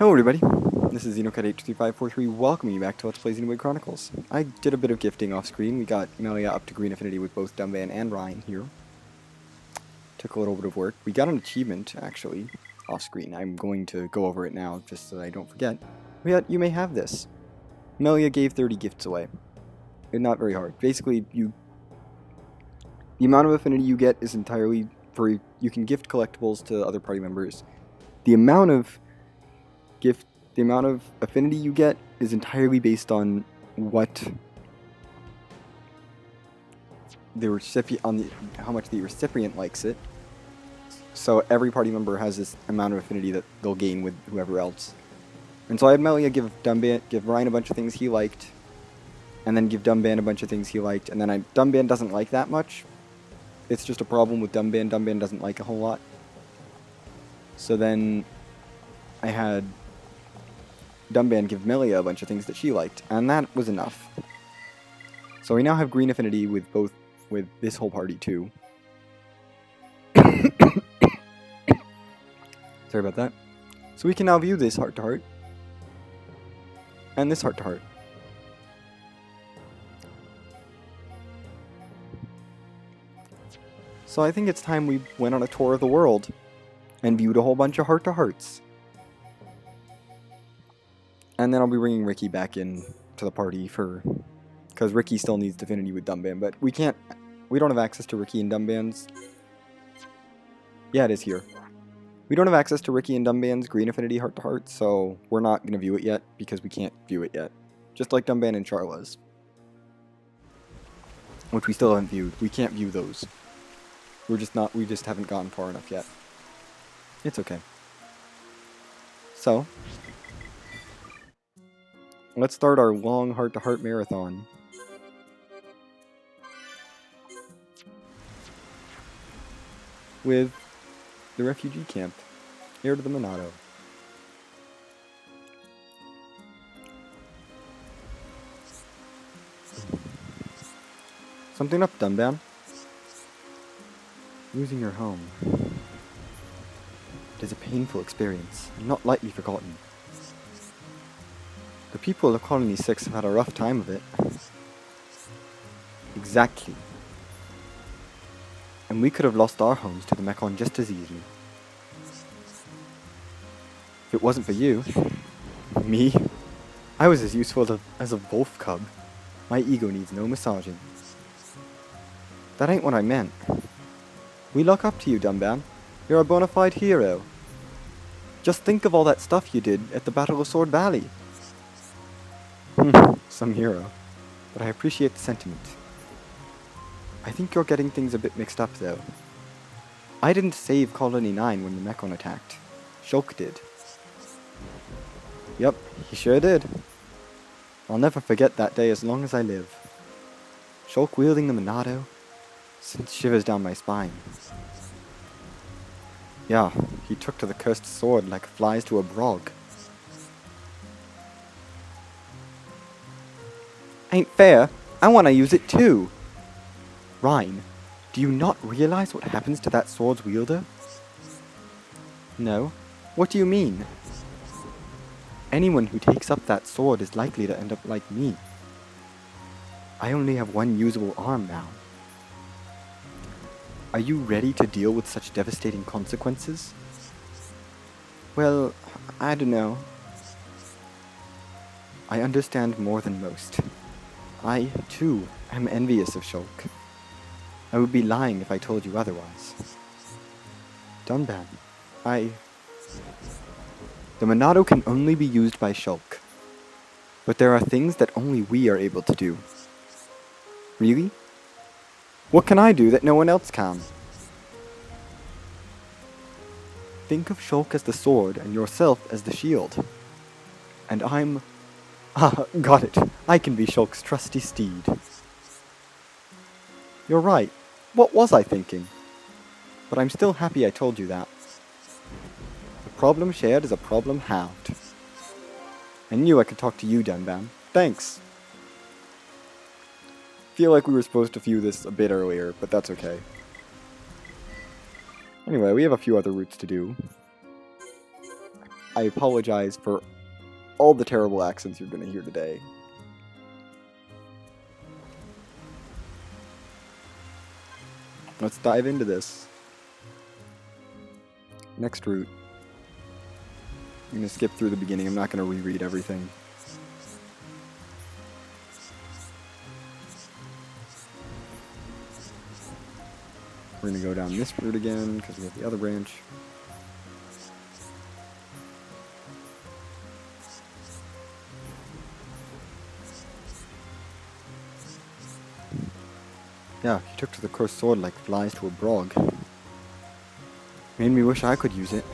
Hello everybody, this is Xenoblade83543 welcoming you back to Let's Play Xenoblade Chronicles. I did a bit of gifting off screen. We got Melia up to green affinity with both Dumban and Ryan here. Took a little bit of work. We got an achievement, actually, off screen. I'm going to go over it now, just so that I don't forget. You may have this. Melia gave 30 gifts away. Not very hard. Basically, the amount of affinity you get is entirely free. You can gift collectibles to other party members. The amount of affinity you get is entirely based on what the recipient, how much the recipient likes it. So every party member has this amount of affinity that they'll gain with whoever else. And so I had Melia give Ryan a bunch of things he liked, and then give Dumban a bunch of things he liked, and then Dumban doesn't like that much. It's just a problem with Dumban. Dumban doesn't like a whole lot. So then I had Dumban give Melia a bunch of things that she liked, and that was enough. So we now have green affinity with this whole party too. Sorry about that. So we can now view this heart-to-heart, and this heart-to-heart. So I think it's time we went on a tour of the world and viewed a whole bunch of heart-to-hearts. And then I'll be bringing Ricky back in to the party because Ricky still needs affinity with Dumban, but we don't have access to Ricky and Dumban's. Yeah, it is here. We don't have access to Ricky and Dumban's green affinity heart-to-heart, so we're not going to view it yet because we can't view it yet. Just like Dumban and Charla's, which we still haven't viewed. We can't view those. We just haven't gotten far enough yet. It's okay. So, let's start our long heart-to-heart marathon. With the refugee camp, heir to the Monado. Something up, Dumban? Losing your home. It is a painful experience, and not lightly forgotten. The people of Colony 6 have had a rough time of it. Exactly. And we could have lost our homes to the Mechon just as easily. If it wasn't for you, me, I was as useful as a wolf cub. My ego needs no massaging. That ain't what I meant. We look up to you, Dumban. You're a bona fide hero. Just think of all that stuff you did at the Battle of Sword Valley. Some hero. But I appreciate the sentiment. I think you're getting things a bit mixed up, though. I didn't save Colony 9 when the Mechon attacked. Shulk did. Yep, he sure did. I'll never forget that day as long as I live. Shulk wielding the Monado sent shivers down my spine. Yeah, he took to the cursed sword like flies to a brog. Ain't fair. I want to use it too. Ryan, do you not realize what happens to that sword's wielder? No. What do you mean? Anyone who takes up that sword is likely to end up like me. I only have one usable arm now. Are you ready to deal with such devastating consequences? Well, I don't know. I understand more than most. I, too, am envious of Shulk. I would be lying if I told you otherwise. Dumban, The Monado can only be used by Shulk. But there are things that only we are able to do. Really? What can I do that no one else can? Think of Shulk as the sword and yourself as the shield. And I'm... Ah, got it. I can be Shulk's trusty steed. You're right. What was I thinking? But I'm still happy I told you that. A problem shared is a problem halved. I knew I could talk to you, Dumban. Thanks. Feel like we were supposed to view this a bit earlier, but that's okay. Anyway, we have a few other routes to do. I apologize for all the terrible accents you're going to hear today. Let's dive into this. Next route. I'm going to skip through the beginning. I'm not going to reread everything. We're going to go down this route again because we have the other branch. Yeah, he took to the cursed sword like flies to a brog. Made me wish I could use it.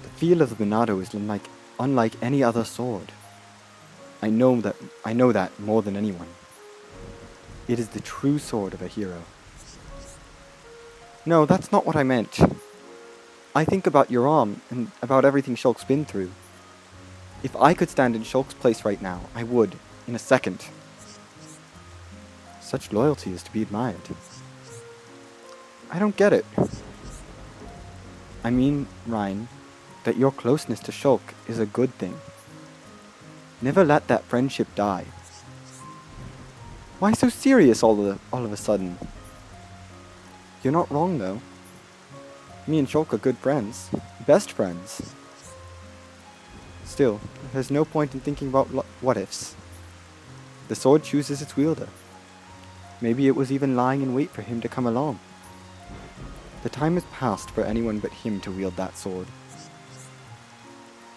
The feel of the Monado is unlike any other sword. I know that more than anyone. It is the true sword of a hero. No, that's not what I meant. I think about your arm and about everything Shulk's been through. If I could stand in Shulk's place right now, I would, in a second. Such loyalty is to be admired. I don't get it. I mean, Ryan, that your closeness to Shulk is a good thing. Never let that friendship die. Why so serious all of a sudden? You're not wrong, though. Me and Shulk are good friends. Best friends. Still, there's no point in thinking about what-ifs. The sword chooses its wielder. Maybe it was even lying in wait for him to come along. The time has passed for anyone but him to wield that sword.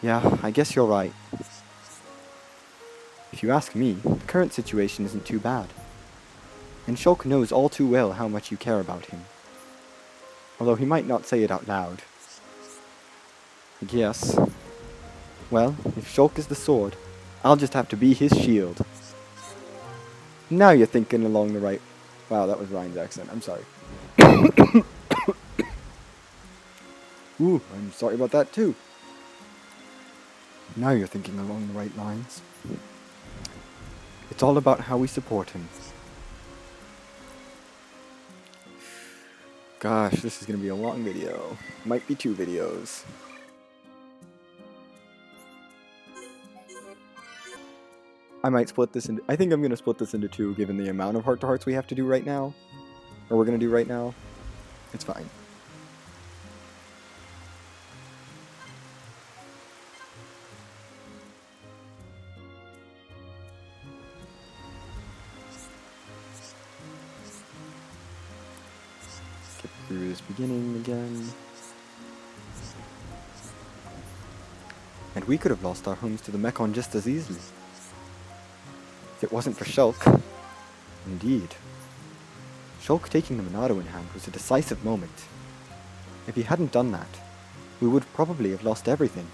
Yeah, I guess you're right. If you ask me, the current situation isn't too bad. And Shulk knows all too well how much you care about him. Although he might not say it out loud. I guess. Well, if Shulk is the sword, I'll just have to be his shield. Now you're thinking along the right... Wow, that was Ryan's accent. I'm sorry. Ooh, I'm sorry about that too. Now you're thinking along the right lines. It's all about how we support him. Gosh, this is going to be a long video. Might be 2 videos. I might split this into... I think I'm going to split this into 2 given the amount of heart-to-hearts we have to do right now. Or we're going to do right now. It's fine. Skip through this beginning again. And we could have lost our homes to the Mechon just as easily. If it wasn't for Shulk. Indeed. Shulk taking the Monado in hand was a decisive moment. If he hadn't done that, we would probably have lost everything.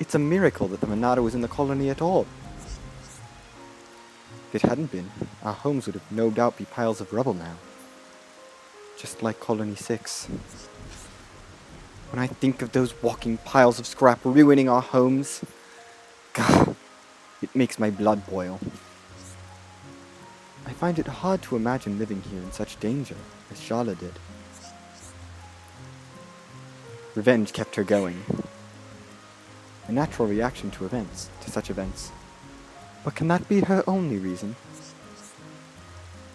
It's a miracle that the Monado was in the colony at all. If it hadn't been, our homes would have no doubt be piles of rubble now. Just like Colony 6. When I think of those walking piles of scrap ruining our homes, God, it makes my blood boil. I find it hard to imagine living here in such danger as Shala did. Revenge kept her going. A natural reaction to such events. But can that be her only reason?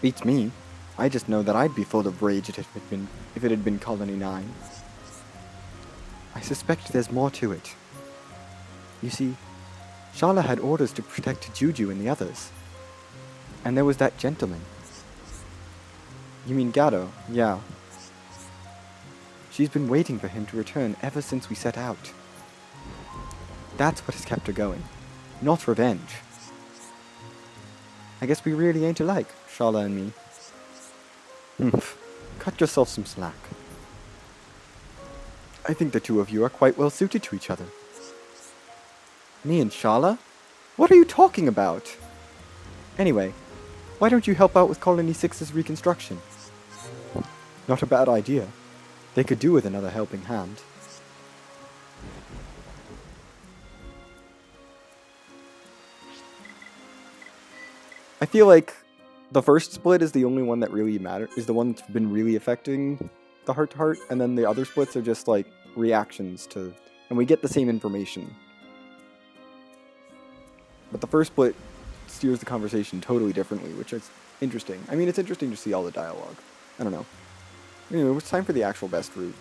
Beats me. I just know that I'd be full of rage if it had been Colony 9. I suspect there's more to it. You see, Shala had orders to protect Juju and the others. And there was that gentleman. You mean Gato? Yeah. She's been waiting for him to return ever since we set out. That's what has kept her going. Not revenge. I guess we really ain't alike, Shala and me. Cut yourself some slack. I think the two of you are quite well suited to each other. Me and Shala? What are you talking about? Anyway, why don't you help out with Colony 6's reconstruction? Not a bad idea. They could do with another helping hand. I feel like the first split is the only one that really matters, is the one that's been really affecting the heart-to-heart, and then the other splits are just like reactions to, and we get the same information. But the first split steers the conversation totally differently, which is interesting. I mean, it's interesting to see all the dialogue. I don't know. Anyway, it's time for the actual best route,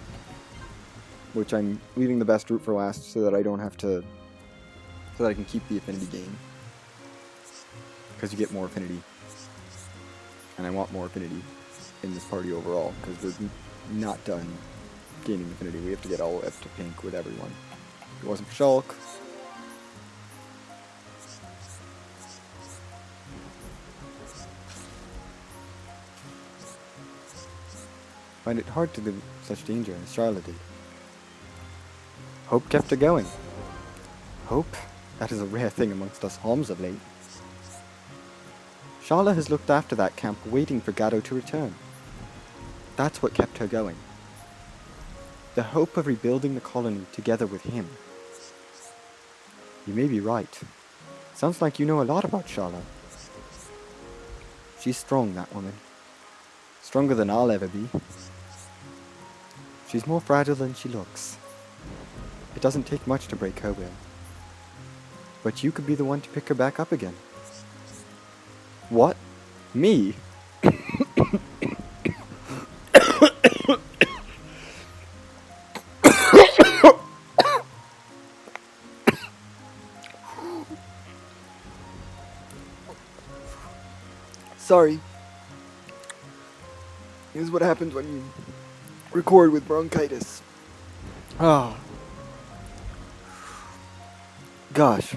which I'm leaving the best route for last so that I don't have to, so that I can keep the affinity gain. Because you get more affinity. And I want more affinity in this party overall, because we're not done gaining affinity. We have to get all up to pink with everyone. If it wasn't for Shulk. Find it hard to live in such danger as Charlotte did. Hope kept her going. Hope? That is a rare thing amongst us Homs of late. Charlotte has looked after that camp, waiting for Gatto to return. That's what kept her going. The hope of rebuilding the colony together with him. You may be right. Sounds like you know a lot about Charlotte. She's strong, that woman. Stronger than I'll ever be. She's more fragile than she looks. It doesn't take much to break her will. But you could be the one to pick her back up again. What? Me? Sorry. This is what happens when you record with bronchitis. Ah. Gosh.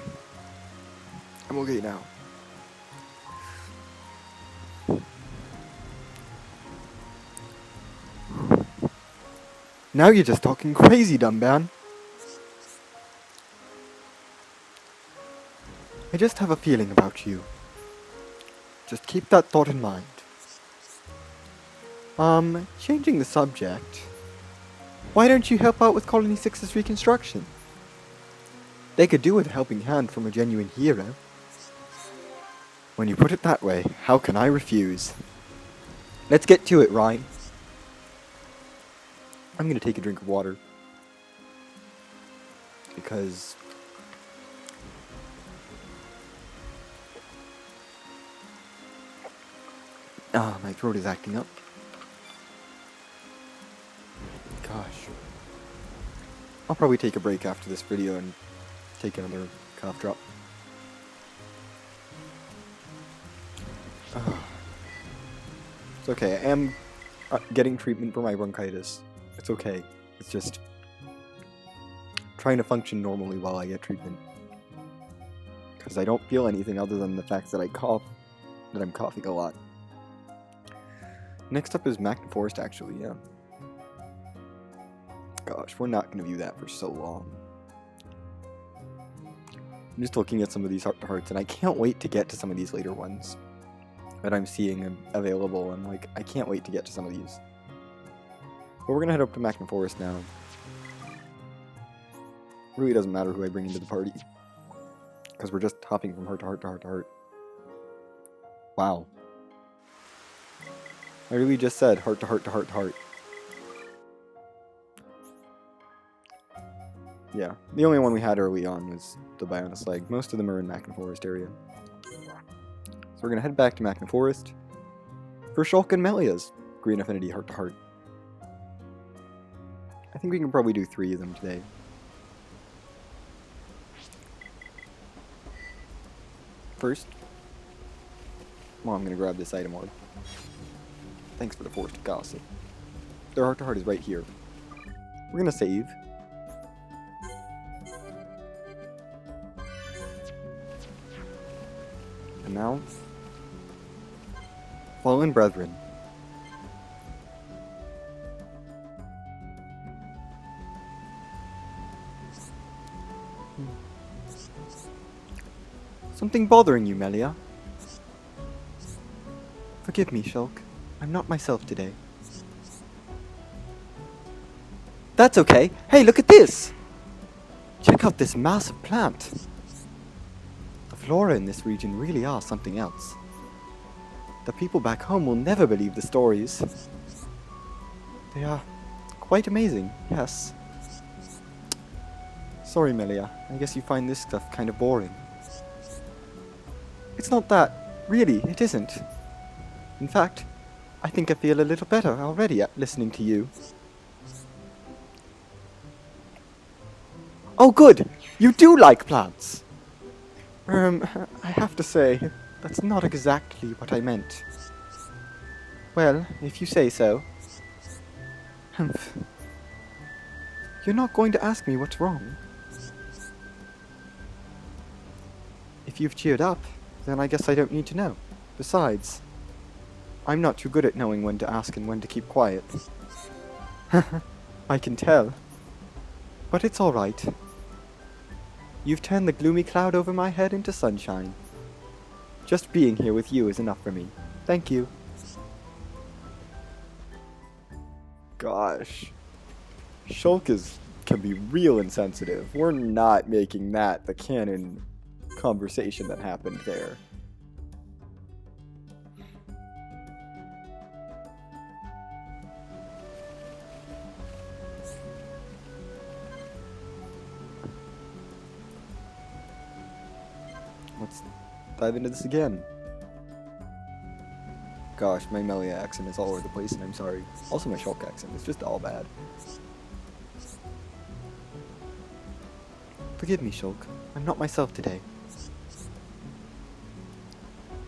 I'm okay now. Now you're just talking crazy, Dumban. I just have a feeling about you. Just keep that thought in mind. Changing the subject. Why don't you help out with Colony 6's reconstruction? They could do with a helping hand from a genuine hero. When you put it that way, how can I refuse? Let's get to it, Ryan. I'm gonna take a drink of water. Because... my throat is acting up. Gosh. I'll probably take a break after this video and take another cough drop. It's okay, I am getting treatment for my bronchitis. It's okay. It's just trying to function normally while I get treatment. Because I don't feel anything other than the fact that I cough, that I'm coughing a lot. Next up is Magna Forest, actually, yeah. Gosh, we're not going to view that for so long. I'm just looking at some of these heart-to-hearts, and I can't wait to get to some of these later ones that I'm seeing available. I'm like, I can't wait to get to some of these. But we're going to head up to Magna Forest now. Really doesn't matter who I bring into the party. Because we're just hopping from heart to heart to heart to heart. Wow. I really just said heart to heart to heart to heart. Yeah, the only one we had early on was the Bionis Slag. Most of them are in Magna Forest area. So we're going to head back to Magna Forest for Shulk and Melia's Green Affinity heart to heart. I think we can probably do 3 of them today. First, well, I'm going to grab this item orb. Thanks for the Forest of Gossip. Their heart to heart is right here. We're going to save. And now, fallen brethren. Something bothering you, Melia? Forgive me, Shulk. I'm not myself today. That's okay. Hey, look at this! Check out this massive plant. The flora in this region really are something else. The people back home will never believe the stories. They are quite amazing, yes. Sorry, Melia. I guess you find this stuff kind of boring. It's not that. Really, it isn't. In fact, I think I feel a little better already at listening to you. Oh good! You do like plants! I have to say, that's not exactly what I meant. Well, if you say so. Humph. You're not going to ask me what's wrong? If you've cheered up, then I guess I don't need to know. Besides, I'm not too good at knowing when to ask and when to keep quiet. I can tell. But it's alright. You've turned the gloomy cloud over my head into sunshine. Just being here with you is enough for me. Thank you. Gosh. Shulk can be real insensitive. We're not making that the canon conversation that happened there. Let's dive into this again. Gosh, my Melia accent is all over the place, and I'm sorry. Also my Shulk accent, it's just all bad. Forgive me, Shulk. I'm not myself today.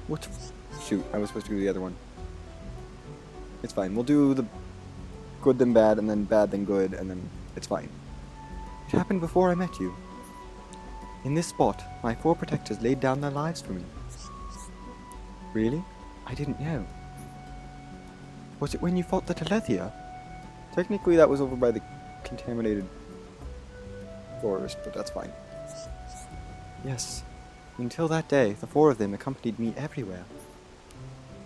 What? Shoot, I was supposed to do the other one. It's fine, we'll do the good then bad, and then bad then good, and then it's fine. It happened before I met you. In this spot, my 4 protectors laid down their lives for me. Really? I didn't know. Was it when you fought the Telethia? Technically that was over by the contaminated forest, but that's fine. Yes. Until that day, the 4 of them accompanied me everywhere.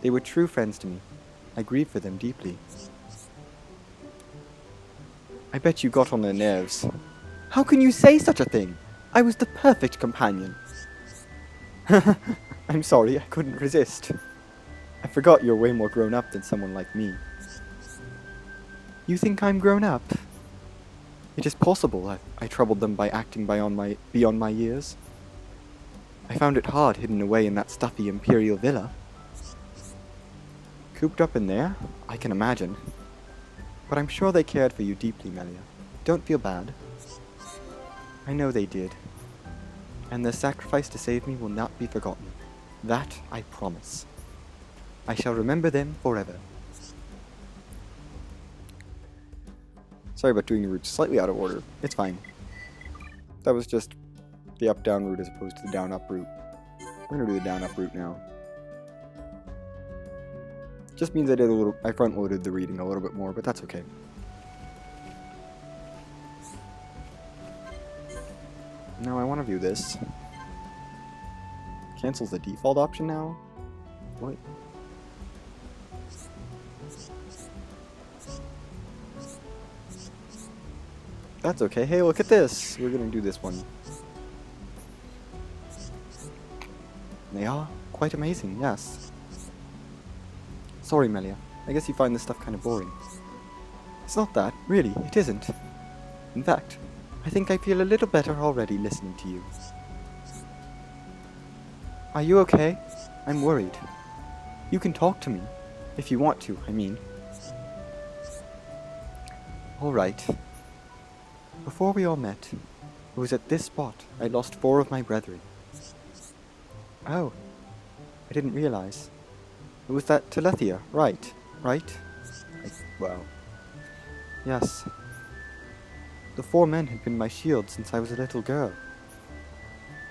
They were true friends to me. I grieve for them deeply. I bet you got on their nerves. How can you say such a thing? I was the perfect companion. I'm sorry, I couldn't resist. I forgot you're way more grown up than someone like me. You think I'm grown up? It is possible I troubled them by acting beyond my years. I found it hard hidden away in that stuffy imperial villa. Cooped up in there? I can imagine. But I'm sure they cared for you deeply, Melia. Don't feel bad. I know they did. And their sacrifice to save me will not be forgotten. That I promise. I shall remember them forever. Sorry about doing the routes slightly out of order. It's fine. That was just the up-down route as opposed to the down-up route. We're gonna do the down-up route now. Just means I front-loaded the reading a little bit more, but that's okay. Now I want to view this. Cancels the default option now? What? That's okay. Hey, look at this! We're gonna do this one. They are quite amazing, yes. Sorry, Melia. I guess you find this stuff kind of boring. It's not that. Really, it isn't. In fact, I think I feel a little better already listening to you. Are you okay? I'm worried. You can talk to me. If you want to, I mean. Alright. Before we all met, it was at this spot I lost 4 of my brethren. Oh. I didn't realize. It was that Telethia, right? Well. Yes. The 4 men had been my shield since I was a little girl.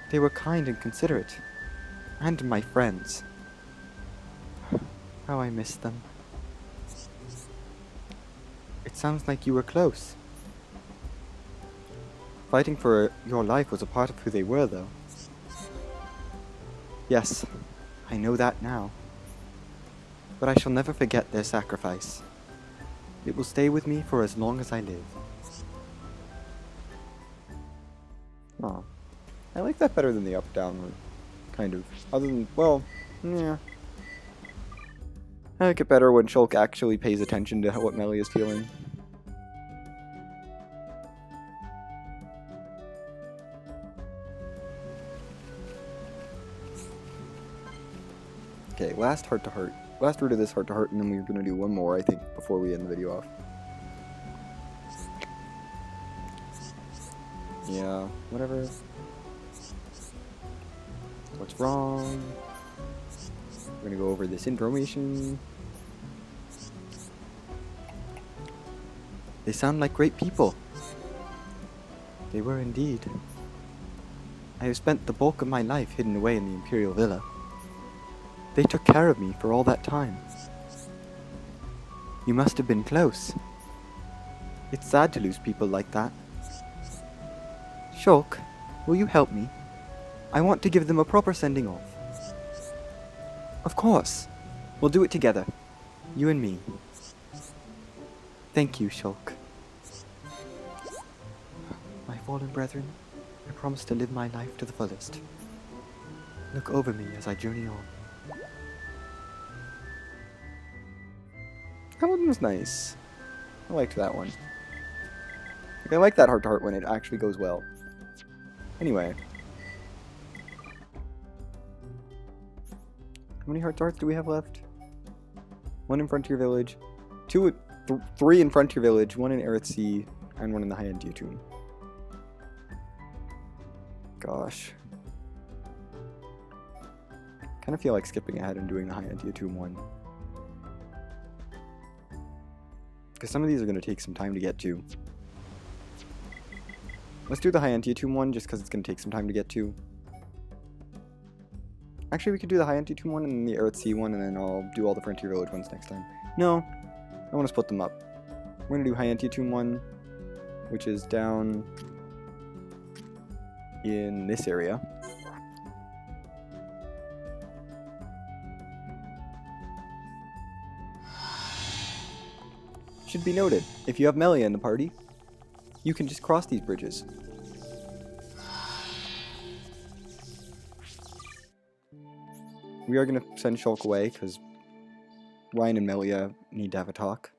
They were kind and considerate. And my friends. How I miss them. It sounds like you were close. Fighting for your life was a part of who they were, though. Yes, I know that now. But I shall never forget their sacrifice. It will stay with me for as long as I live. Aw. I like that better than the up-down route. Kind of. Other than, well, yeah. I like it better when Shulk actually pays attention to what Melia is feeling. Okay, last heart-to-heart. Last route of this heart-to-heart, and then we're gonna do one more, I think, before we end the video off. Yeah, whatever. What's wrong? We're gonna go over this information. They sound like great people. They were indeed. I have spent the bulk of my life hidden away in the Imperial Villa. They took care of me for all that time. You must have been close. It's sad to lose people like that. Shulk, will you help me? I want to give them a proper sending off. Of course. We'll do it together. You and me. Thank you, Shulk. My fallen brethren, I promise to live my life to the fullest. Look over me as I journey on. That one was nice. I liked that one. I like that heart-to-heart when it actually goes well. Anyway. How many heart-to-hearts do we have left? 1 in Frontier Village, 3 in Frontier Village, 1 in Aerith Sea, and 1 in the High-End Tomb. Gosh. Kind of feel like skipping ahead and doing the High-End Tomb one. Because some of these are going to take some time to get to. Let's do the High-End Tomb one just because it's going to take some time to get to. Actually, we could do the High-End Tomb one and then the Aerith Sea one, and then I'll do all the Frontier Village ones next time. No, I want to split them up. We're going to do High-End Tomb one, which is down in this area. Should be noted, if you have Melia in the party, you can just cross these bridges. We are going to send Shulk away, because Ryan and Melia need to have a talk.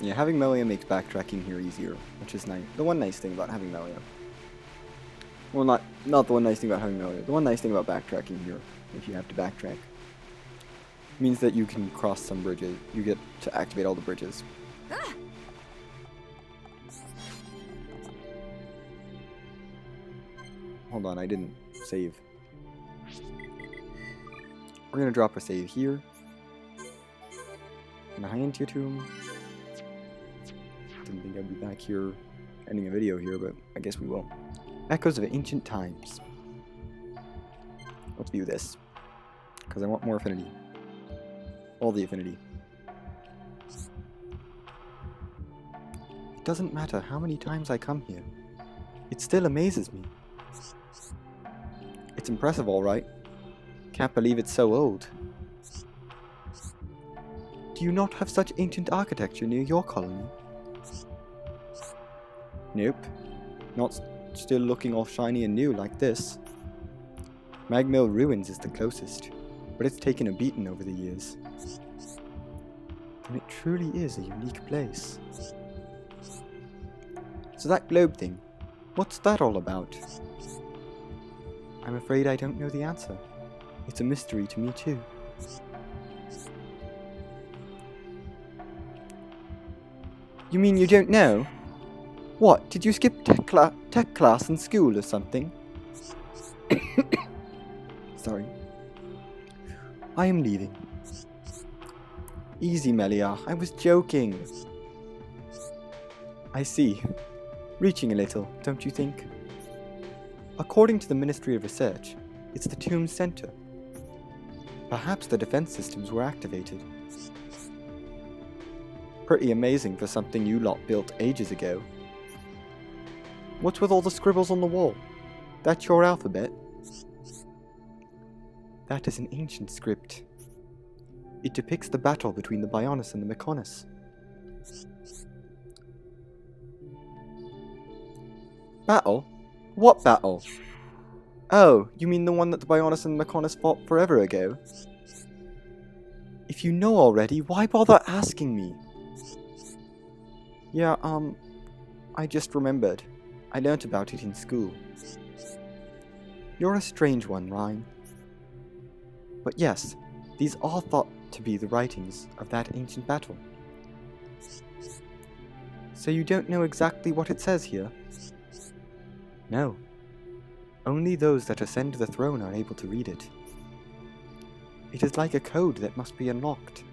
Yeah, having Melia makes backtracking here easier, which is nice. The one nice thing about having Melia. Well, not the one nice thing about having Melia. The one nice thing about backtracking here, if you have to backtrack, means that you can cross some bridges. You get to activate all the bridges. Hold on, I didn't save. We're gonna drop a save here. In the High-End Tomb. Didn't think I'd be back here ending a video here, but I guess we will. Echoes of Ancient Times. Let's view this, because I want more affinity. All the affinity. It doesn't matter how many times I come here. It still amazes me. It's impressive, alright. Can't believe it's so old. Do you not have such ancient architecture near your colony? Nope. Not still looking all shiny and new like this. Magmill Ruins is the closest, but it's taken a beating over the years. And it truly is a unique place. So that globe thing, what's that all about? I'm afraid I don't know the answer. It's a mystery to me too. You mean you don't know? What, did you skip tech class in school or something? Sorry. I am leaving. Easy, Melia, I was joking. I see. Reaching a little, don't you think? According to the Ministry of Research, it's the tomb's center. Perhaps the defense systems were activated. Pretty amazing for something you lot built ages ago. What's with all the scribbles on the wall? That's your alphabet? That is an ancient script. It depicts the battle between the Bionis and the Mechonis. Battle? What battle? Oh, you mean the one that the Bionis and Mechonis fought forever ago? If you know already, why bother asking me? Yeah, I just remembered. I learnt about it in school. You're a strange one, Ryan. But yes, these are thought to be the writings of that ancient battle. So you don't know exactly what it says here? No. Only those that ascend the throne are able to read it. It is like a code that must be unlocked.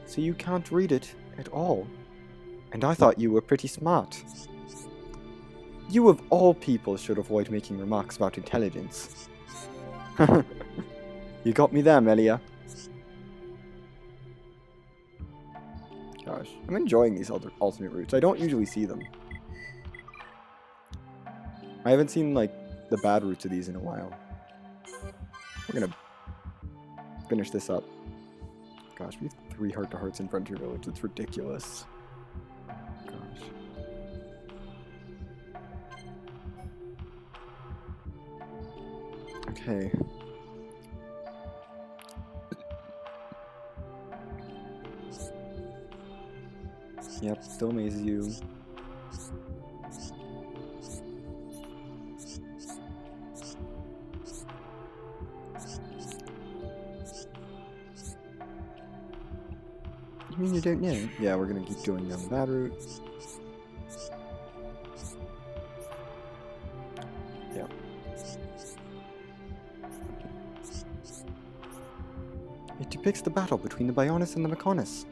So you can't read it at all? And I thought you were pretty smart. You of all people should avoid making remarks about intelligence. You got me there, Melia. Gosh, I'm enjoying these other alternate routes. I don't usually see them. I haven't seen, like, the bad routes of these in a while. We're gonna finish this up. Gosh, we have 3 heart-to-hearts in Frontier Village. It's ridiculous. Gosh. Okay. Yep, still amazes you. You mean you don't know? Yeah, we're gonna keep going down the bad route. Yeah. It depicts the battle between the Bionis and the Mechonis.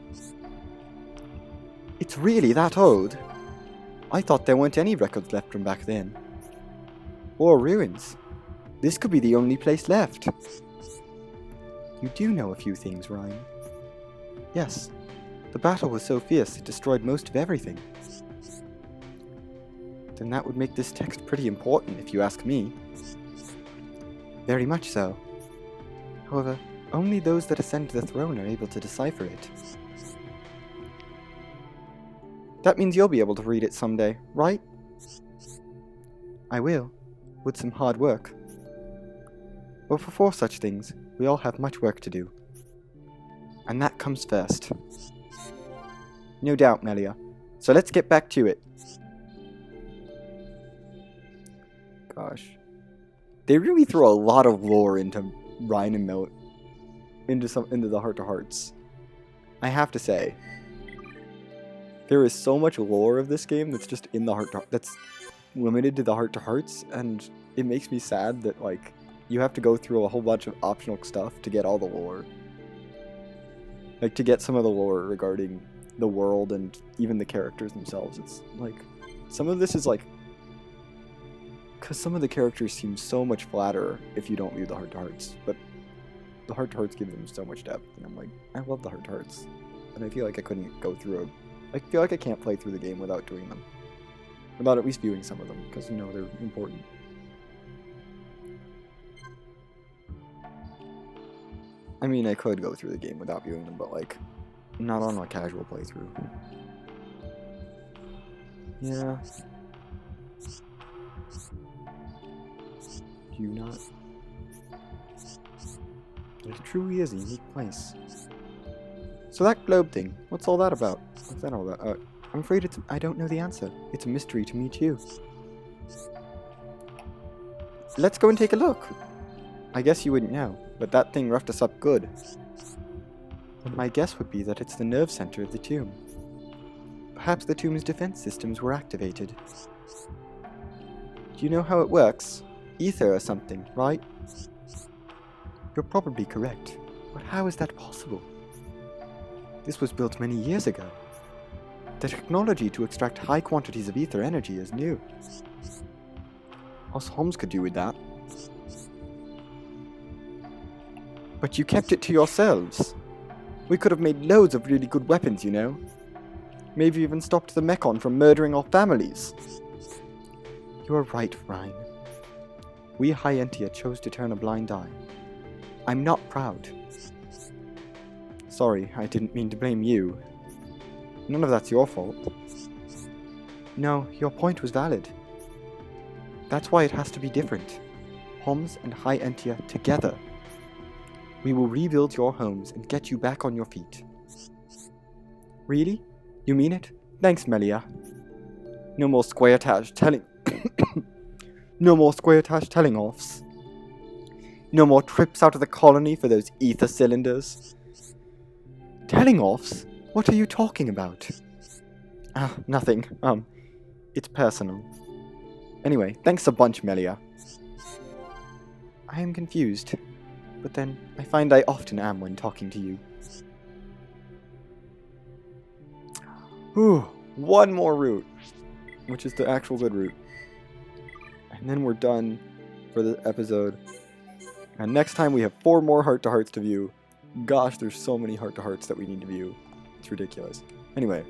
It's really that old? I thought there weren't any records left from back then. Or ruins. This could be the only place left. You do know a few things, Ryan. Yes. The battle was so fierce it destroyed most of everything. Then that would make this text pretty important, if you ask me. Very much so. However, only those that ascend to the throne are able to decipher it. That means you'll be able to read it someday, right? I will, with some hard work. But before such things, we all have much work to do. And that comes first. No doubt, Melia. So let's get back to it. Gosh. They really throw a lot of lore into Ryan and Mel into the heart-to-hearts. I have to say. There is so much lore of this game that's just in the heart-to-heart that's limited to the heart-to-hearts, and it makes me sad that, like, you have to go through a whole bunch of optional stuff to get all the lore. Like, to get some of the lore regarding the world and even the characters themselves. It's like, some of this is like, because some of the characters seem so much flatter if you don't read the heart-to-hearts, but the heart-to-hearts give them so much depth, and I'm like, I love the heart-to-hearts, and I feel like I couldn't go through I feel like I can't play through the game without doing them. Without at least viewing some of them, because, you know, they're important. I mean, I could go through the game without viewing them, but, like, not on a casual playthrough. Yeah. Do you not? It truly is a unique place. So that globe thing, what's all that about? What's that all about? I'm afraid I don't know the answer. It's a mystery to me too. Let's go and take a look. I guess you wouldn't know, but that thing roughed us up good. And my guess would be that it's the nerve center of the tomb. Perhaps the tomb's defense systems were activated. Do you know how it works? Ether or something, right? You're probably correct, but how is that possible? This was built many years ago. The technology to extract high quantities of ether energy is new. Us Holmes could do with that. But you kept it to yourselves. We could have made loads of really good weapons, you know. Maybe even stopped the Mechon from murdering our families. You are right, Ryan. We High Entia chose to turn a blind eye. I'm not proud. Sorry, I didn't mean to blame you. None of that's your fault. No, your point was valid. That's why it has to be different. Homs and High Entia together. We will rebuild your homes and get you back on your feet. Really? You mean it? Thanks, Melia. No more square tash telling... No more square tash telling offs. No more trips out of the colony for those ether cylinders. Telling offs? What are you talking about? Ah, nothing. It's personal. Anyway, thanks a bunch, Melia. I am confused, but then I find I often am when talking to you. Whew, one more route, which is the actual good route. And then we're done for the episode. And next time we have 4 more heart-to-hearts to view. Gosh, there's so many heart-to-hearts that we need to view. It's ridiculous. Anyway.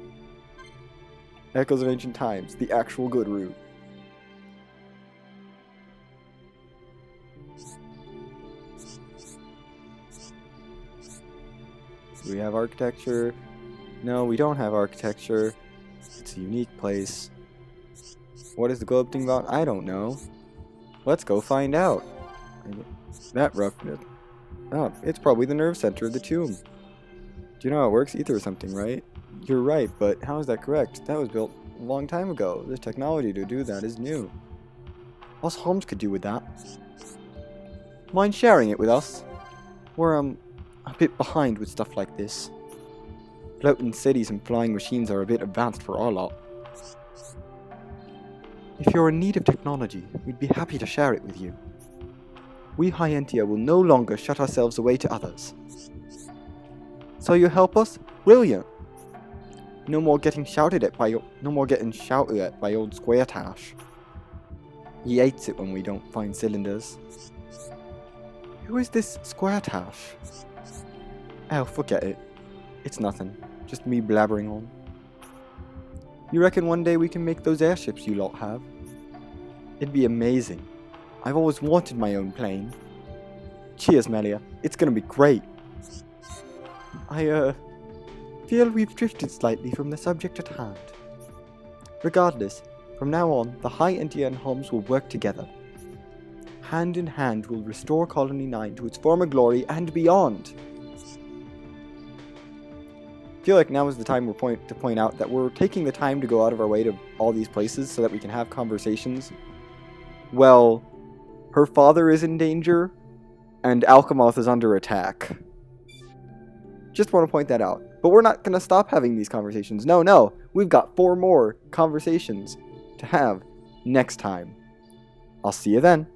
Echoes of Ancient Times, the actual good route. Do we have architecture? No, we don't have architecture. It's a unique place. What is the globe thing about? I don't know. Let's go find out. That roughness. Oh, it's probably the nerve center of the tomb. Do you know how it works? Ether or something, right? You're right, but how is that correct? That was built a long time ago. The technology to do that is new. Us Holmes could do with that. Mind sharing it with us? We're, a bit behind with stuff like this. Floating cities and flying machines are a bit advanced for our lot. If you're in need of technology, we'd be happy to share it with you. We High Entia will no longer shut ourselves away to others. So you help us? Brilliant! No more getting shouted at by old Square Tash. He hates it when we don't find cylinders. Who is this Square Tash? Oh, forget it. It's nothing. Just me blabbering on. You reckon one day we can make those airships you lot have? It'd be amazing. I've always wanted my own plane. Cheers, Melia. It's gonna be great. I feel we've drifted slightly from the subject at hand. Regardless, from now on, the High Entia and Homs will work together. Hand in hand, we'll restore Colony 9 to its former glory and beyond. I feel like now is the time to point out that we're taking the time to go out of our way to all these places so that we can have conversations. Well, her father is in danger, and Alchemoth is under attack. Just want to point that out. But we're not going to stop having these conversations. No, we've got 4 more conversations to have next time. I'll see you then.